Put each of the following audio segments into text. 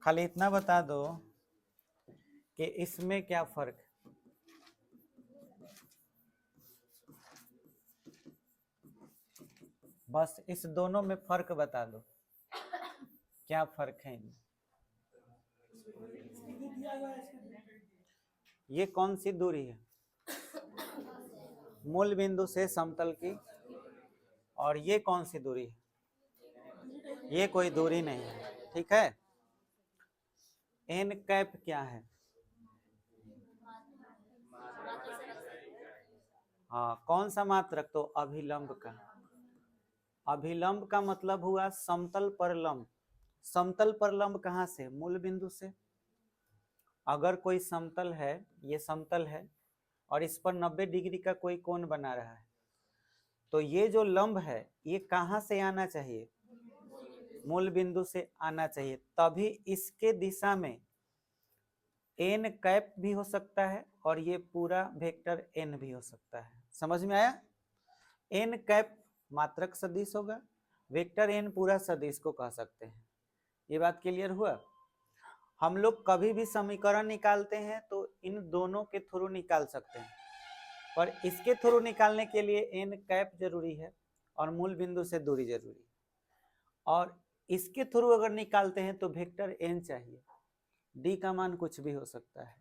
खाली इतना बता दो कि इसमें क्या फर्क है। बस इस दोनों में फर्क बता दो, क्या फर्क है इनमें। ये कौन सी दूरी है? मूल बिंदु से समतल की। और ये कौन सी दूरी है? ये कोई दूरी नहीं है, ठीक है। एन कैप क्या है? हाँ, कौन सा मात्रक? तो अभिलंब का। अभिलंब का मतलब हुआ समतल पर लंब। समतल पर लंब कहाँ से? मूल बिंदु से। अगर कोई समतल है, ये समतल है और इस पर 90 डिग्री का कोई कोण बना रहा है, तो ये जो लंब है ये कहाँ से आना चाहिए? मूल बिंदु से आना चाहिए। तभी इसके दिशा में एन कैप भी हो सकता है और ये पूरा वेक्टर एन भी हो सकता है। समझ में आया? एन कैप मात्रक सदिश होगा, वेक्टर एन पूरा सदिश को कह सकते हैं। ये बात क्लियर हुआ? हम लोग कभी भी समीकरण निकालते हैं तो इन दोनों के थ्रू निकाल सकते हैं, पर इसके थ्रू निकालने के लिए एन कैप जरूरी है और मूल बिंदु से दूरी जरूरी है। और इसके थ्रू अगर निकालते हैं तो वेक्टर एन चाहिए। डी का मान कुछ भी हो सकता है।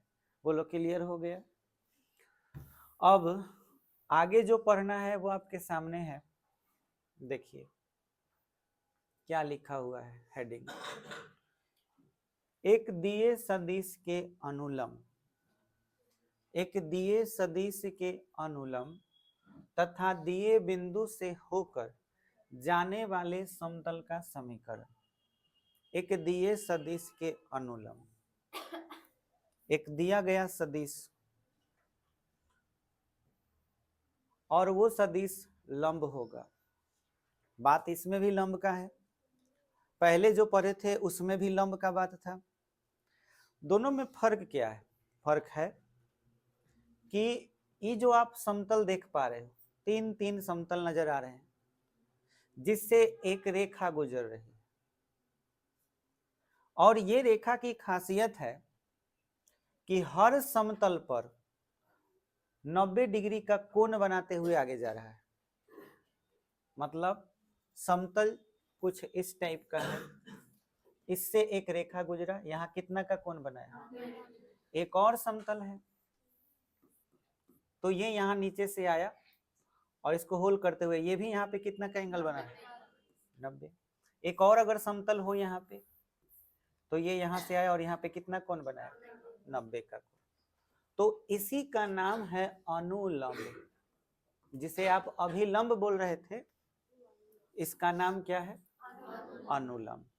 बोलो क्लियर हो गया? अब आगे जो पढ़ना है वो आपके सामने है। देखिए क्या लिखा हुआ है हेडिंग। एक दिए सदिश के अनुलंब, एक दिए सदिश के अनुलंब तथा दिए बिंदु से होकर जाने वाले समतल का समीकरण। एक दिए सदिश के अनुलंब, एक दिया गया सदिश और वो सदिश लंब होगा। बात इसमें भी लंब का है, पहले जो पढ़े थे उसमें भी लंब का बात था। दोनों में फर्क क्या है? फर्क है कि ये जो आप समतल देख पा रहे हो, तीन तीन समतल नजर आ रहे हैं जिससे एक रेखा गुजर रही है, और ये रेखा की खासियत है कि हर समतल पर 90 डिग्री का कोण बनाते हुए आगे जा रहा है। मतलब समतल कुछ इस टाइप का है, इससे एक रेखा गुजरा, यहाँ कितना का कोण बनाया? एक और समतल है तो ये यहाँ नीचे से आया और इसको होल करते हुए ये भी यहाँ पे कितना का एंगल बना है? 90। एक और अगर समतल हो यहाँ पे तो ये यहाँ से आया और यहाँ पे कितना कोण बनाया? 90 का कोण। तो इसी का नाम है अनुलंब, जिसे आप अभिलंब बोल रहे थे, इसका नाम क्या है? अनुलंब।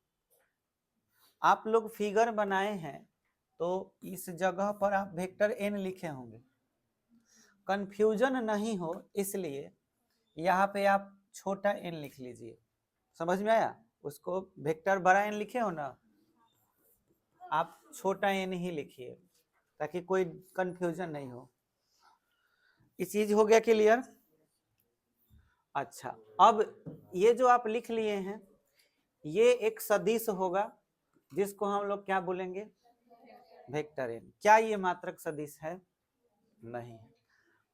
आप लोग फिगर बनाए हैं तो इस जगह पर आप वेक्टर एन लिखे होंगे, कंफ्यूजन नहीं हो इसलिए यहाँ पे आप छोटा एन लिख लीजिए। समझ में आया? उसको वेक्टर बड़ा एन लिखे हो ना, आप छोटा एन ही लिखिए ताकि कोई कंफ्यूजन नहीं हो। ये चीज हो गया क्लियर? अच्छा, अब ये जो आप लिख लिए हैं ये एक सदिश होगा जिसको हम लोग क्या बोलेंगे? Vector N. क्या ये मात्रक सदिश है? नहीं।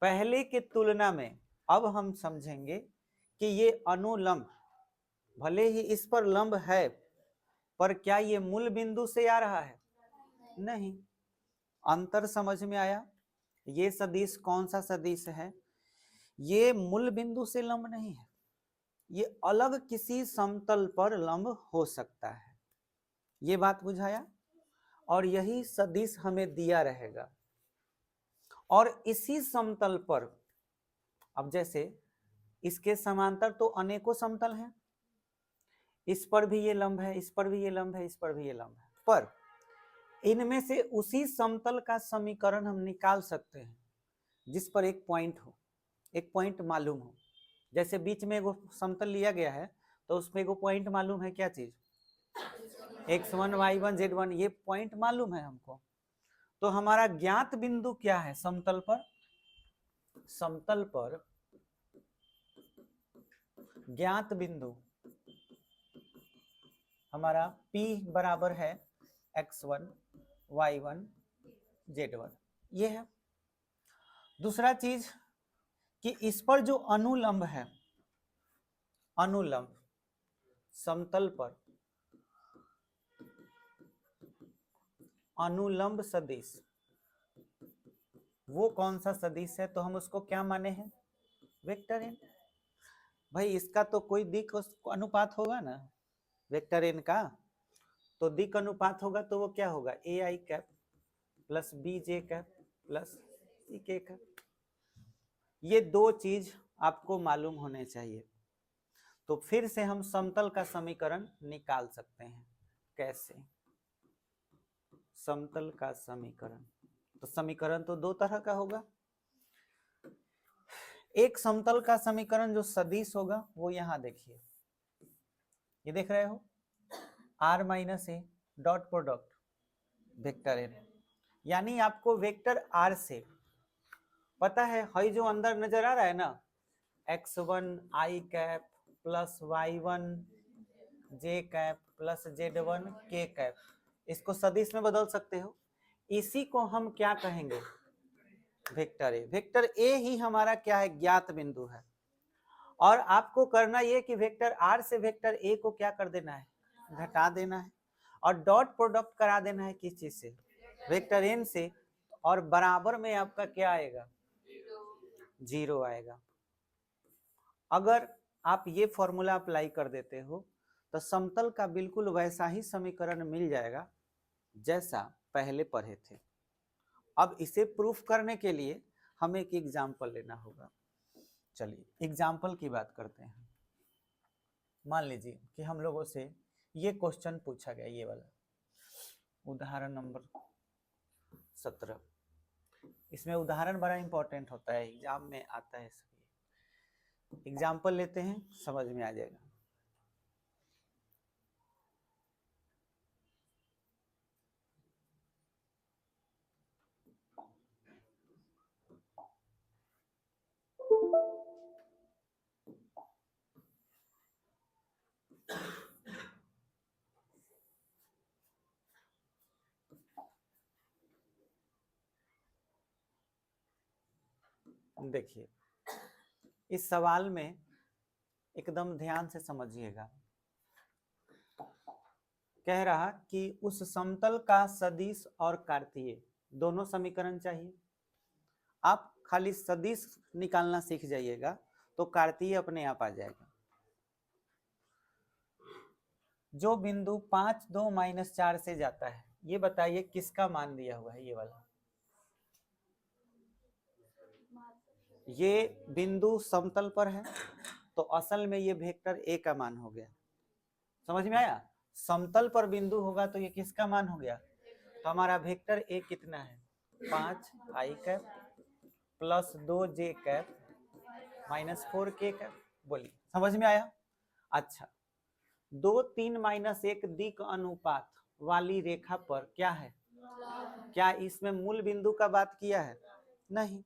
पहले के तुलना में अब हम समझेंगे कि ये अनुलंब भले ही इस पर लंब है, पर क्या ये मूल बिंदु से आ रहा है? नहीं। अंतर समझ में आया? ये सदिश कौन सा सदिश है? ये मूल बिंदु से लंब नहीं है, ये अलग किसी समतल पर लंब हो सकता है। ये बात बुझाया? और यही सदिश हमें दिया रहेगा। और इसी समतल पर, अब जैसे इसके समांतर तो अनेकों समतल हैं, इस पर भी ये लंब है, इस पर भी ये लंब है, इस पर भी ये लंब है, पर इनमें से उसी समतल का समीकरण हम निकाल सकते हैं जिस पर एक पॉइंट हो, एक पॉइंट मालूम हो। जैसे बीच में एगो समतल लिया गया है तो उसमें एगो पॉइंट मालूम है, क्या चीज? x1 y1 z1, ये पॉइंट मालूम है हमको। तो हमारा ज्ञात बिंदु क्या है समतल पर? समतल पर ज्ञात बिंदु हमारा P बराबर है x1 y1 z1, ये है। दूसरा चीज कि इस पर जो अनुलंब है, अनुलंब समतल पर अनुलंब सदिश, वो कौन सा सदिश है, तो हम उसको क्या माने हैं, वेक्टर एन। भाई इसका तो कोई दिक् अनुपात होगा ना वेक्टर एन का, तो दिक् अनुपात होगा तो वो क्या होगा, A i cap plus B j cap plus C k cap. ये दो चीज आपको मालूम होने चाहिए। तो फिर से हम समतल का समीकरण निकाल सकते हैं। कैसे समतल का समीकरण, तो समीकरण तो दो तरह का होगा। एक समतल का समीकरण जो सदिश होगा वो यहां देखिए, ये देख रहे हो, r minus A dot product vector N, यानी आपको वेक्टर r से पता है, हई जो अंदर नजर आ रहा है ना, x1 i cap plus y1 j cap plus z1 k cap, इसको सदिश में बदल सकते हो। इसी को हम क्या कहेंगे, वेक्टर ए। वेक्टर ए ही हमारा क्या है, ज्ञात बिंदु है। और आपको करना ये कि वेक्टर आर से वेक्टर ए को क्या कर देना है, घटा देना है, और डॉट प्रोडक्ट करा देना है किस चीज से, वेक्टर एन से, और बराबर में आपका क्या आएगा, 0 आएगा। अगर आप ये फॉर्मूला अप्लाई कर देते हो तो समतल का बिल्कुल वैसा ही समीकरण मिल जाएगा जैसा पहले पढ़े थे। अब इसे प्रूफ करने के लिए हमें एक एग्जाम्पल लेना होगा। चलिए एग्जाम्पल की बात करते हैं। मान लीजिए कि हम लोगों से ये क्वेश्चन पूछा गया, ये वाला उदाहरण नंबर 17। इसमें उदाहरण बड़ा इंपॉर्टेंट होता है, एग्जाम में आता है सभी। एग्जाम्पल लेते हैं, समझ में आ जाएगा। देखिए इस सवाल में एकदम ध्यान से समझिएगा। कह रहा कि उस समतल का सदिश और कार्तीय दोनों समीकरण चाहिए। आप खाली सदिश निकालना सीख जाइएगा तो कार्तीय अपने आप आ जाएगा। जो बिंदु 5 2 माइनस 4 से जाता है, ये बताइए किसका मान दिया हुआ है, ये वाला। ये बिंदु समतल पर है तो असल में ये वेक्टर ए का मान हो गया। समझ में आया, समतल पर बिंदु होगा तो ये किसका मान हो गया, तो हमारा वेक्टर ए कितना है, 5 I cap plus 2 J cap minus 4 K cap. बोलिए समझ में आया। अच्छा 2 3 माइनस 1 दिक् अनुपात वाली रेखा पर क्या है, क्या इसमें मूल बिंदु का बात किया है, नहीं।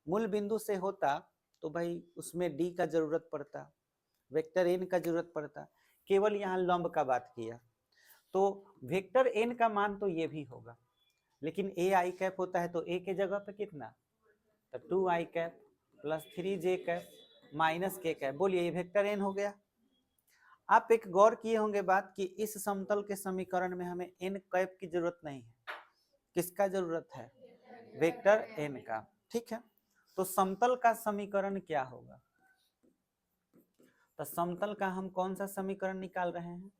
मूल बिंदु से होता तो भाई उसमें डी का जरूरत पड़ता, वेक्टर एन का जरूरत पड़ता, केवल यहाँ लंब का बात किया। तो वेक्टर एन का मान तो ये भी होगा, लेकिन ए आई कैप होता है तो ए के जगह पे कितना, तो 2 I cap plus 3 J cap minus K cap. बोलिए ये वेक्टर एन हो गया। आप एक गौर किए होंगे बात कि इस समतल के समीकरण में हमें एन कैप की जरूरत नहीं है, किसका जरूरत है, वेक्टर एन का। ठीक है, तो समतल का समीकरण क्या होगा, तो समतल का हम कौन सा समीकरण निकाल रहे हैं,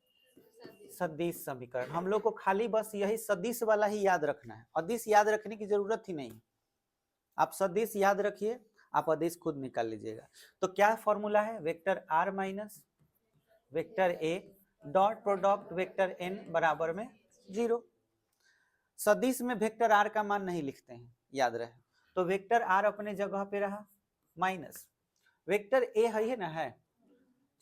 सदिश समीकरण। हम लोग को खाली बस यही सदिश वाला ही याद रखना है, अदिश याद रखने की जरूरत ही नहीं। आप सदिश याद रखिए, आप अदिश खुद निकाल लीजिएगा। तो क्या फॉर्मूला है, vector R minus vector A dot product vector N बराबर में 0। सदिश में वेक्टर आर का मान नहीं लिखते हैं, याद रहे। तो वेक्टर आर अपने जगह पे रहा, माइनस वेक्टर ए है ना, है।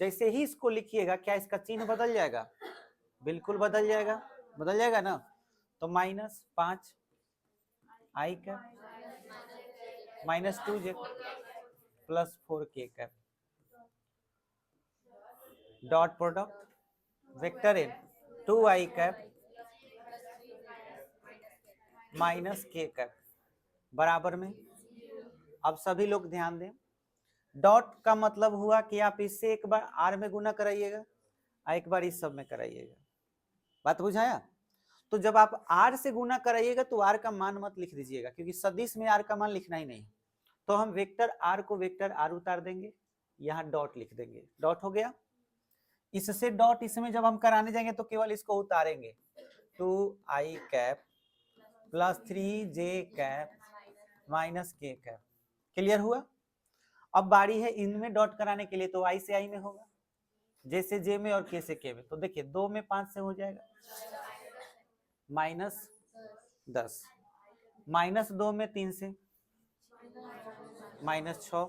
जैसे ही इसको लिखिएगा क्या इसका चिन्ह बदल जाएगा, बिल्कुल बदल जाएगा, बदल जाएगा ना। तो minus 5 I cap minus 2 J plus 4 K cap dot product vector N 2 I cap minus K cap बराबर में, अब सभी लोग ध्यान दें, डॉट का मतलब हुआ कि आप इससे एक बार आर में गुना कराइएगा और एक बार इस सब में कराइएगा। बात बुझाया? तो जब आप आर से गुना कराइएगा तो आर का मान मत लिख दीजिएगा, क्योंकि सदिश में आर का मान लिखना ही नहीं। तो हम वेक्टर आर को वेक्टर आर उतार देंगे, यहाँ डॉट लिख देंगे, डॉट हो गया। इससे डॉट इसमें जब हम कराने जाएंगे तो केवल इसको उतारेंगे, 2i cap plus 3j cap minus K cap. Clear हुआ? अब बारी है इनमें डॉट कराने के लिए, तो i से i में होगा, j से j में और k से k में। तो देखिए 2 में 5 से हो जाएगा माइनस 10, माइनस 2 में 3 से माइनस 6,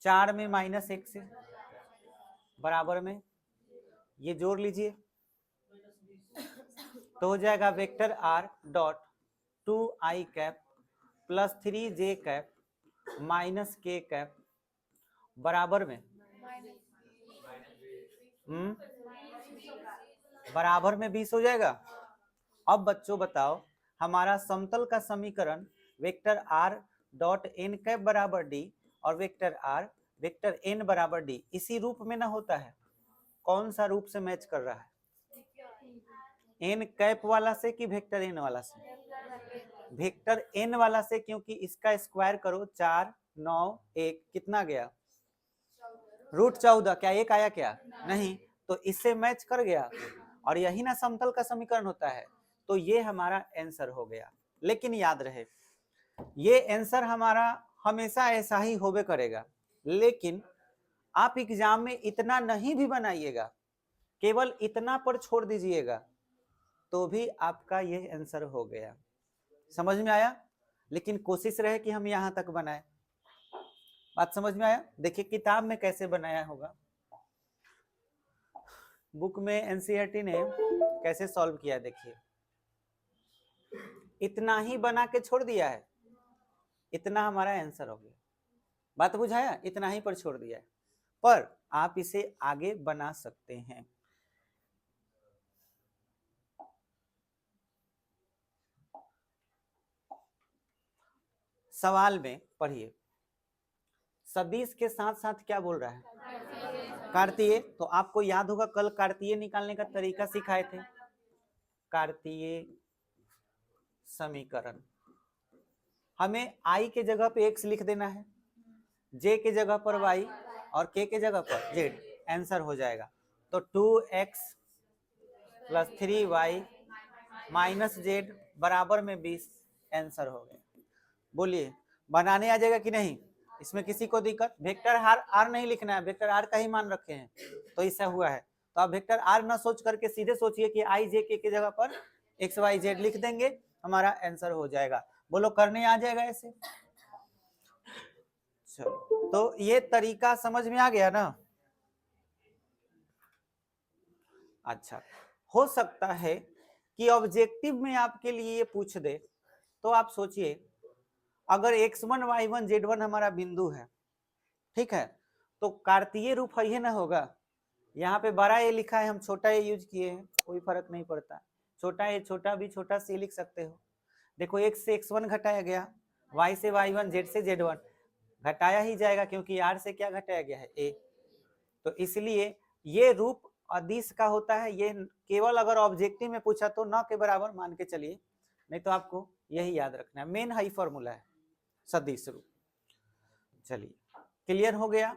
4 में माइनस 1 से बराबर में, ये जोड़ लीजिए तो हो जाएगा vector R dot 2i cap plus 3j cap minus K cap बराबर में बराबर में 20 हो जाएगा। अब बच्चों बताओ, हमारा समतल का समीकरण vector R dot N cap बराबर डी और वेक्टर आर वेक्टर एन बराबर डी इसी रूप में ना होता है? कौन सा रूप से मैच कर रहा है? एन कैप वाला से कि वेक्टर एन वाला से? वेक्टर एन वाला से, क्योंकि इसका स्क्वायर करो 4 9 1 कितना गया? √14। क्या एक आया क्या? नहीं, तो इससे मैच कर गया और यही ना समतल का समीकरण होता है। तो ये हमारा आंसर हो गया। लेकिन याद रहे, ये आंसर हमारा हमेशा ऐसा ही होबे करेगा, लेकिन आप एग्जाम में इतना नहीं भी बनाइएगा, केवल इतना पर छोड़ दीजिएगा तो भी आपका ये आंसर हो गया। समझ में आया? लेकिन कोशिश रहे कि हम यहां तक बनाए। बात समझ में आया? देखिए किताब में कैसे बनाया होगा, बुक में एनसीईआरटी ने कैसे सॉल्व किया। देखिए इतना ही बना के छोड़ दिया है, इतना हमारा आंसर हो गया। बात बुझाया? इतना ही पर छोड़ दिया है, पर आप इसे आगे बना सकते हैं। सवाल में पढ़िए, सदिश के साथ साथ क्या बोल रहा है? कार्तीय। तो आपको याद होगा कल कार्तीय निकालने का तरीका सिखाए थे, कार्तीय समीकरण। हमें i के जगह पे x लिख देना है, j के जगह पर y और k के जगह पर z, आंसर हो जाएगा। तो 2x plus 3y minus z बराबर में 20, आंसर हो गया। बोलिए बनाने आ जाएगा कि नहीं? इसमें किसी को दिक्कत? वेक्टर आर नहीं लिखना है, वेक्टर आर का ही मान रखे हैं तो ऐसा हुआ है। तो आप वेक्टर आर ना सोच करके सीधे सोचिए कि i j k के जगह पर x y z लिख देंगे, हमारा आंसर हो जाएगा। बोलो करने आ जाएगा ऐसे? चलो, तो ये तरीका समझ में आ गया ना? अच्छा, हो सकता है कि ऑब्जेक्टिव में आपके लिए ये पूछ दे, तो आप सोचिए अगर x1 y1 z1 हमारा बिंदु है, ठीक है, तो कार्तीय रूप है ना होगा। यहाँ पे बड़ा ए लिखा है, हम छोटा ए यूज किए हैं, कोई फर्क नहीं पड़ता। छोटा ए छोटा भी छोटा सी लिख सकते हो। देखो x से x1 घटाया गया, y से y1 z से z1 घटाया ही जाएगा, क्योंकि r से क्या घटाया गया है? a। तो इसलिए ये रूप अदिश का होता है। ये केवल अगर ऑब्जेक्टिव में पूछा तो न के बराबर मान के चलिए, नहीं तो आपको यही याद रखना है। मेन हाई फॉर्मूला है सदिश रूप। चलिए क्लियर हो गया।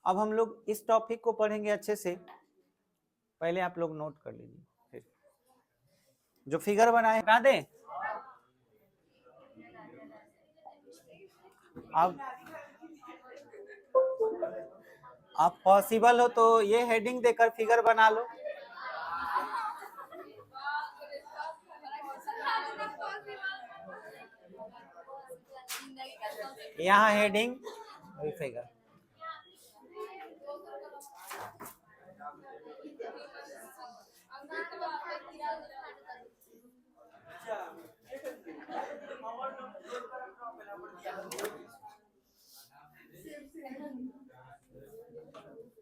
अब हम लोग इस टॉपिक को पढ़ेंगे अच्छे से। पहले आप लोग नोट कर लीजिए, फिर जो फिगर बनाए हटा दें। अब आप पॉसिबल हो तो ये हेडिंग देकर फिगर बना लो। यहाँ हेडिंग फिगर।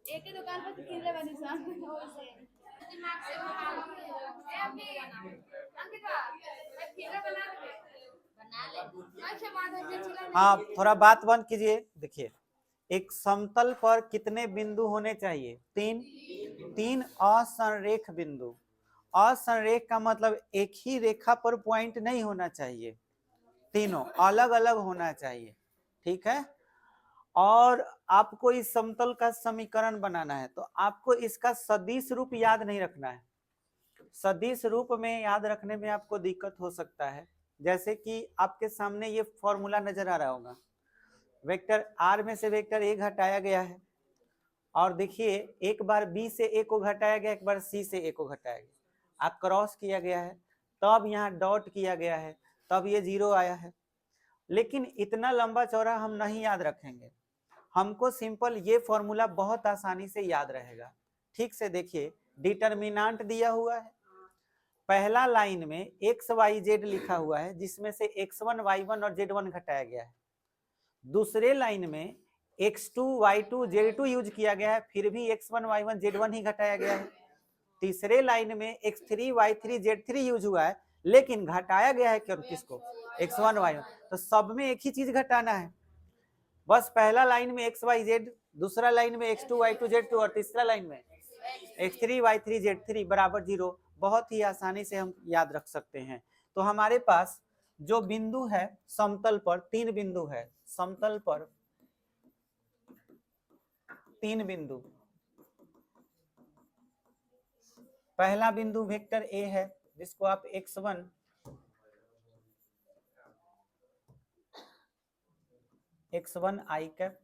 एक ही दुकान पर किले बनी सान हो से दिमाग से वो ए अभी अंकिता फिगर बना दे। अच्छा माधव जी चिल्ला हाँ थोड़ा बात बंद कीजिए। देखिए एक समतल पर कितने बिंदु होने चाहिए? तीन। तीन असंरेख बिंदु। असंरेख का मतलब एक ही रेखा पर पॉइंट नहीं होना चाहिए, तीनों अलग अलग होना चाहिए, ठीक है। और आपको इस समतल का समीकरण बनाना है तो आपको इसका सदिश रूप याद नहीं रखना है। सदिश रूप में याद रखने में आपको दिक्कत हो सकता है। जैसे कि आपके सामने ये फॉर्मूला नजर आ रहा होगा, वेक्टर आर में से वेक्टर ए घटाया गया है, और देखिए एक बार बी से ए को घटाया गया, एक बार सी से ए को घटाया गया, आप क्रॉस किया गया है, तब यहाँ डॉट किया गया है, तब ये जीरो आया है। लेकिन इतना लंबा चौड़ा हम नहीं याद रखेंगे, हमको सिंपल ये फॉर्मूला बहुत आसानी से याद रहेगा। ठीक से देखिए, डिटर्मिनेंट दिया हुआ है, पहला लाइन में एक्स वाई जेड लिखा हुआ है जिसमें से x1 y1 और z1 घटाया गया है। दूसरे लाइन में x2 y2 z2 यूज किया गया है, फिर भी x1 y1 z1 ही घटाया गया है। तीसरे लाइन में x3 y3 z3 यूज हुआ है, लेकिन घटाया गया है किसको? x1 y1। तो सब में एक ही चीज घटाना है, बस पहला लाइन में x y z, दूसरा लाइन में x2 y2 z2 और तीसरा लाइन में x3 y3 z3 बराबर 0। बहुत ही आसानी से हम याद रख सकते हैं। तो हमारे पास जो बिंदु है समतल पर, तीन बिंदु है समतल पर, तीन बिंदु। पहला बिंदु वेक्टर ए है जिसको आप x1 i cap,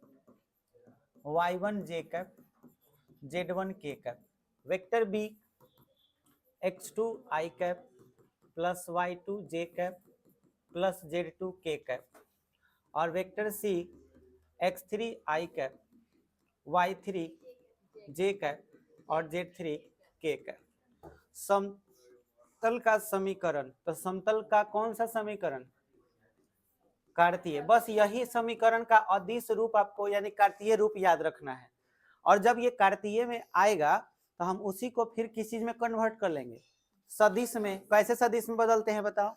y1 j cap, z1 k cap. Vector B x2 i cap plus y2 j cap plus z2 k cap. और vector C x3 i cap, y3 j cap और z3 k cap. समतल का समीकरण, तो समतल का कौन सा समीकरण? कार्तीय। बस यही समीकरण का अदिश रूप आपको यानी कार्तीय रूप याद रखना है, और जब ये कार्तीय में आएगा तो हम उसी को फिर किस चीज में कन्वर्ट कर लेंगे? सदिश में। कैसे सदिश में बदलते हैं बताओ?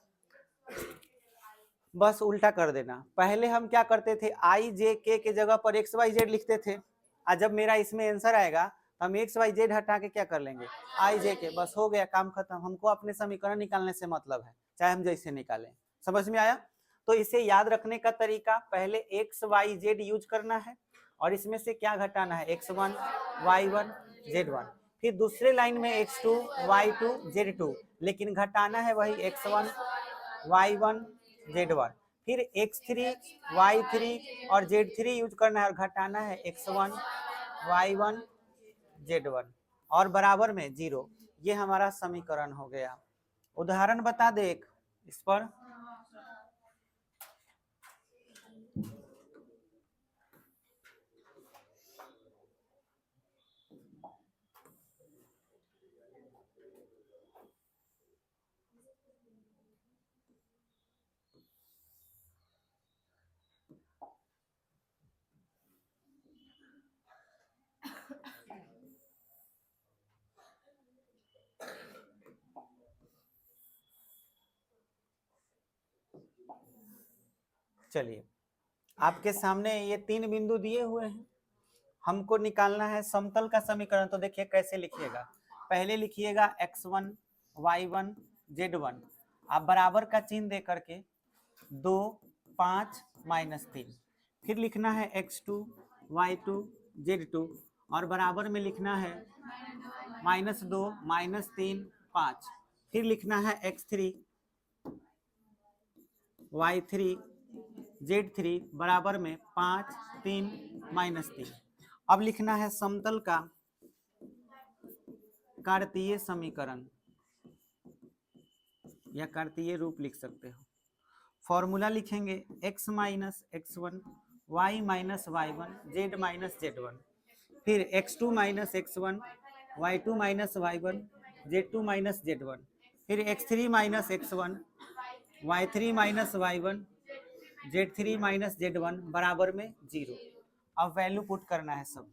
बस उल्टा कर देना। पहले हम क्या करते थे, आई जे के जगह पर एक्स वाई जेड लिखते थे, और जब मेरा इसमें आंसर आएगा हम एक्स वाई जेड हटा के क्या कर लेंगे? आई जे के। बस हो गया, काम खत्म। हमको अपने समीकरण निकालने से मतलब है, चाहे हम जैसे निकालें। समझ में आया? तो इसे याद रखने का तरीका, पहले एक्स वाई जेड यूज करना है और इसमें से क्या घटाना है? x1 y1 z1। फिर दूसरे लाइन में x2 y2 z2, लेकिन घटाना है वही x1 y1 z1। फिर x3 y3 और z3 यूज करना है और घटाना है x1 y1 z1 और बराबर में 0। ये हमारा समीकरण हो गया। उदाहरण बता दे एक इस पर। चलिए, आपके सामने ये तीन बिंदु दिए हुए हैं, हमको निकालना है समतल का समीकरण। तो देखिए कैसे लिखिएगा। पहले लिखिएगा x1 y1 z1, आप बराबर का चिन्ह दे करके 2 5 -3। फिर लिखना है x2 y2 z2 और बराबर में लिखना है -2 -3 5। फिर लिखना है x3 y3 z3 बराबर में 5 3 -3। अब लिखना है समतल का कार्तीय समीकरण या कार्तीय रूप लिख सकते हो। फॉर्मूला लिखेंगे x minus x1 y minus y1 z minus z1, फिर x2 minus x1 y2 minus y1 z2 minus z1, फिर x3 minus x1 y3 minus y1 z3 minus z1 बराबर में 0। अब वैल्यू पुट करना है सब।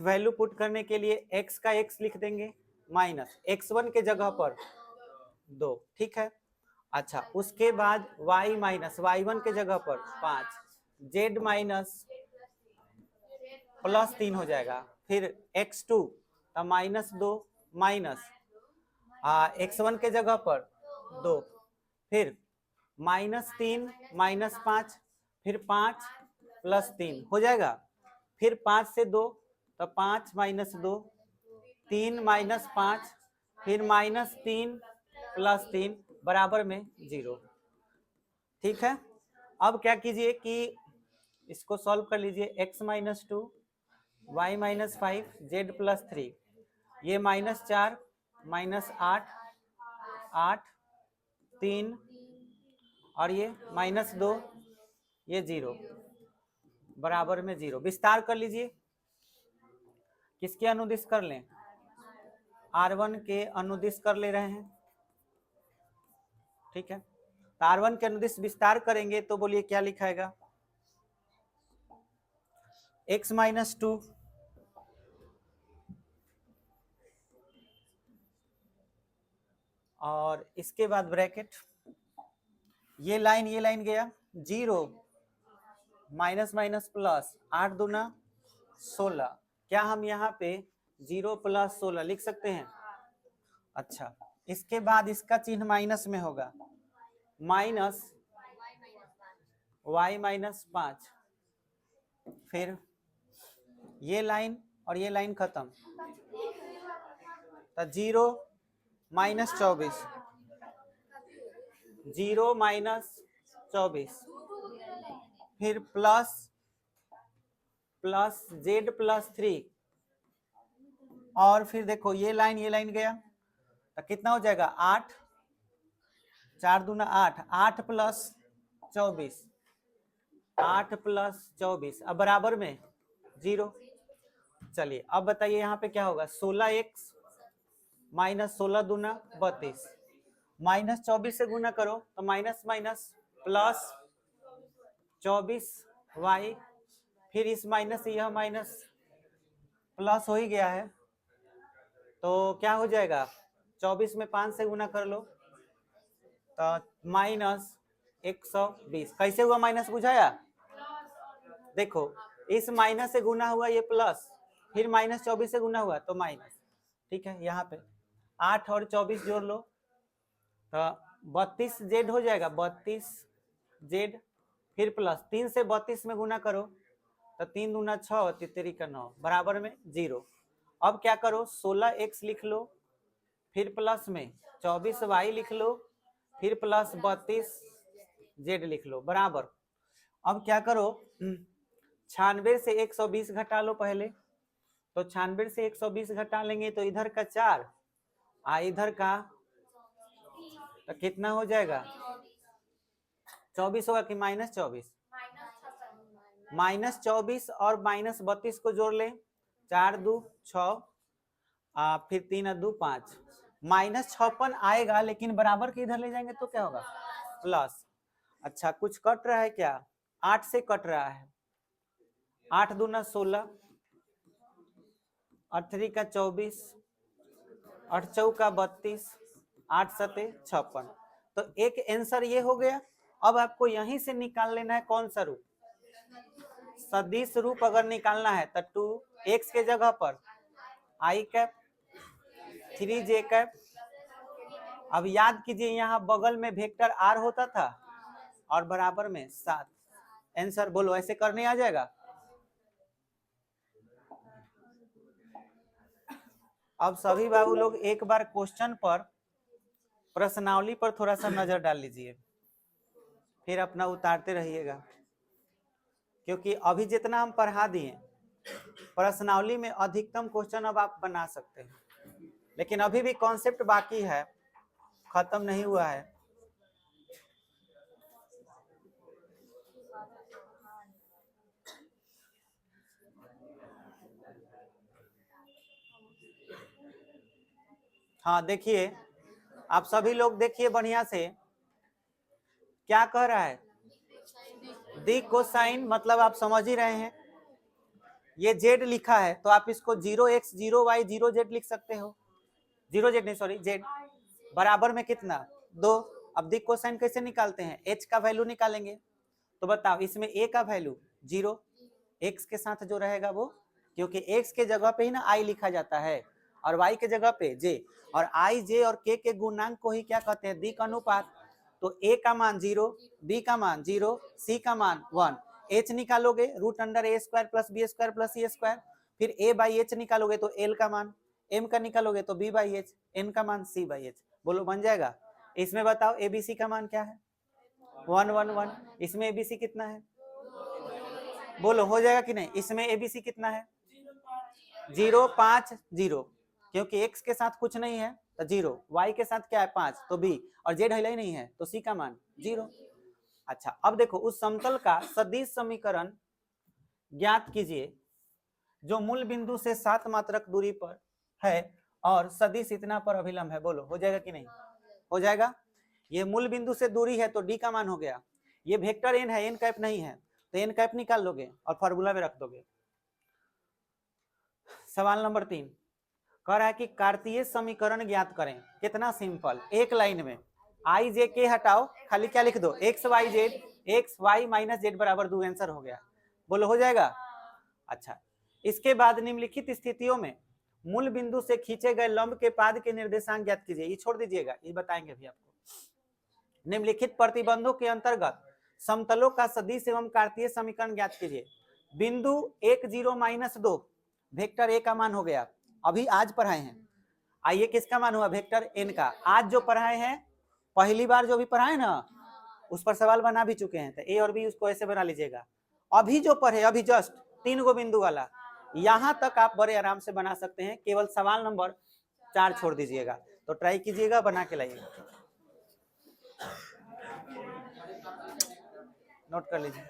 वैल्यू पुट करने के लिए x का x लिख देंगे, माइनस x1 के जगह पर 2, ठीक है। अच्छा, उसके बाद y माइनस y1 के जगह पर 5, z माइनस +3 हो जाएगा, फिर x2 तो -2 माइनस x1 के जगह पर 2, फिर -3 -5, फिर 5 +3 हो जाएगा, फिर 5 से 2 तो 5 -2, 3 -5, फिर -3 +3 बराबर में 0। ठीक है, अब क्या कीजिए कि इसको सॉल्व कर लीजिए। x -2 y -5 z +3, ये -4 -8 8 3 और ये -2, ये 0 बराबर में 0। विस्तार कर लीजिए, किसके अनुदिश कर लें? R1 के अनुदिश कर ले रहे हैं। ठीक है, तो R1 के अनुदिश विस्तार करेंगे तो बोलिए क्या लिखाएगा? x -2 और इसके बाद ब्रैकेट, ये लाइन गया 0 माइनस माइनस प्लस 8 दूना 16। क्या हम यहाँ पे 0 + 16 लिख सकते हैं? अच्छा, इसके बाद इसका चिन्ह माइनस में होगा, माइनस y -5, फिर ये लाइन और ये लाइन खत्म, तो 0 -24, 0 -24, फिर प्लस z +3, और फिर देखो ये लाइन गया तो कितना हो जाएगा? 8 4 दूना 8, 8 + 24, 8 + 24 अब बराबर में 0। चलिए अब बताइए यहाँ पे क्या होगा? 16x -16 दूना 32, -24 से गुना करो तो माइनस माइनस प्लस 24y, फिर इस माइनस से यह माइनस प्लस हो ही गया है, तो क्या हो जाएगा? 24 में 5 से गुना कर लो तो -120। कैसे हुआ माइनस? बुझाया? देखो इस माइनस से गुना हुआ ये प्लस, फिर -24 से गुना हुआ तो माइनस। ठीक है, यहाँ पे 8 और 24 जोड़ लो तो 32z हो जाएगा, 32z, फिर प्लस 3 से 32 में गुना करो तो 3 दूना 6, 3 का 9 बराबर में 0। अब क्या करो? 16x लिख लो, फिर प्लस में 24y लिख लो, फिर प्लस 32z लिख लो बराबर। अब क्या करो? 96 से 120 घटा लो पहले, तो 96 से 120 घटा लेंगे तो इधर का 4 इधर का तो कितना हो जाएगा? 24 होगा कि -24? -24 और -32 को जोड़ ले, 4 2 6, फिर 3 2 5, -56 आएगा, लेकिन बराबर के इधर ले जाएंगे तो क्या होगा? प्लस। अच्छा, कुछ कट रहा है क्या? 8 से कट रहा है, 8 दूना 16, 8 3 का 24, 8 चौका 32, 8 सते 56। तो एक आंसर ये हो गया। अब आपको यहीं से निकाल लेना है कौन सा रूप? सदिश रूप अगर निकालना है तो 2x के जगह पर i कैप 3j कैप। अब याद कीजिए यहाँ बगल में वेक्टर r होता था और बराबर में 7। आंसर बोलो, ऐसे करने आ जाएगा? अब सभी बाबू लोग एक बार क्वेश्चन पर, प्रश्नावली पर थोड़ा सा नजर डाल लीजिए, फिर अपना उतारते रहिएगा, क्योंकि अभी जितना हम पढ़ा दिए प्रश्नावली में अधिकतम क्वेश्चन अब आप बना सकते हैं, लेकिन अभी भी कॉन्सेप्ट बाकी है, खत्म नहीं हुआ है। हाँ देखिए, आप सभी लोग देखिए बढ़िया से, क्या कह रहा है? दी कोसाइन, मतलब आप समझ ही रहे हैं। ये z लिखा है तो आप इसको 0x 0y 0z लिख सकते हो। 0z नहीं, सॉरी z, बराबर में कितना? 2। अब देख कोसाइन कैसे निकालते हैं, h का वैल्यू निकालेंगे। तो बताओ इसमें a का वैल्यू 0, x के साथ जो रहेगा वो, क्योंकि x के जगह पे ही ना i लिखा जाता है और y के जगह पे j, और i j और k के गुणांक को ही क्या कहते हैं, दिक् अनुपात। तो a का मान 0, b का मान 0, c का मान 1, h निकालोगे root under a square plus B square plus C square, फिर a बाई h निकालोगे तो l का मान, m का निकालोगे तो b बाई h, n का मान c बाई h। बोलो बन जाएगा। इसमें बताओ abc का मान क्या है, 1 1 1। इसमें abc कितना है, बोलो हो जाएगा कि नहीं। इसमें abc कितना है, 0 5 0, क्योंकि x के साथ कुछ नहीं है तो 0, y के साथ क्या है 5 तो b, और z हिला ही नहीं है तो c का मान 0। अच्छा अब देखो उस समतल का सदिश समीकरण ज्ञात कीजिए जो मूल बिंदु से 7 मात्रक दूरी पर है और सदिश इतना पर अभिलंब है। बोलो हो जाएगा कि नहीं, हो जाएगा। ये मूल बिंदु से दूरी है तो d का मान हो गया, ये वेक्टर n है, n कैप नहीं है तो n कैप निकाल लोगे और फॉर्मूला में रख दोगे। सवाल नंबर 3 कह रहा है कि कार्तीय समीकरण ज्ञात करें। कितना सिंपल, एक लाइन में आई जे के हटाओ, खाली क्या लिख दो, X Y Z, X Y minus Z बराबर 2, आंसर हो गया। बोलो हो जाएगा। अच्छा इसके बाद निम्नलिखित स्थितियों में मूल बिंदु से खींचे गए लंब के पाद के निर्देशांक ज्ञात कीजिए। ये छोड़ दीजिएगा, ये बताएंगे अभी आपको। निम्नलिखित प्रतिबंधों के अंतर्गत समतलों का सदिश एवं कार्तीय समीकरण ज्ञात कीजिए। बिंदु 1 0 माइनस 2, वेक्टर ए का मान हो गया, अभी आज पढ़ाए हैं। आइए किसका मान हुआ, वेक्टर एन का। आज जो पढ़ाए हैं, पहली बार जो भी पढ़ाए ना उस पर सवाल बना भी चुके हैं, तो ए और बी उसको ऐसे बना लीजिएगा। अभी जो पढ़े, अभी जस्ट 3 गो बिंदु वाला, यहां तक आप बड़े आराम से बना सकते हैं, केवल सवाल नंबर 4 छोड़ दीजिएगा। तो ट्राई कीजिएगा, बना के लाइएगा, नोट कर लीजिए।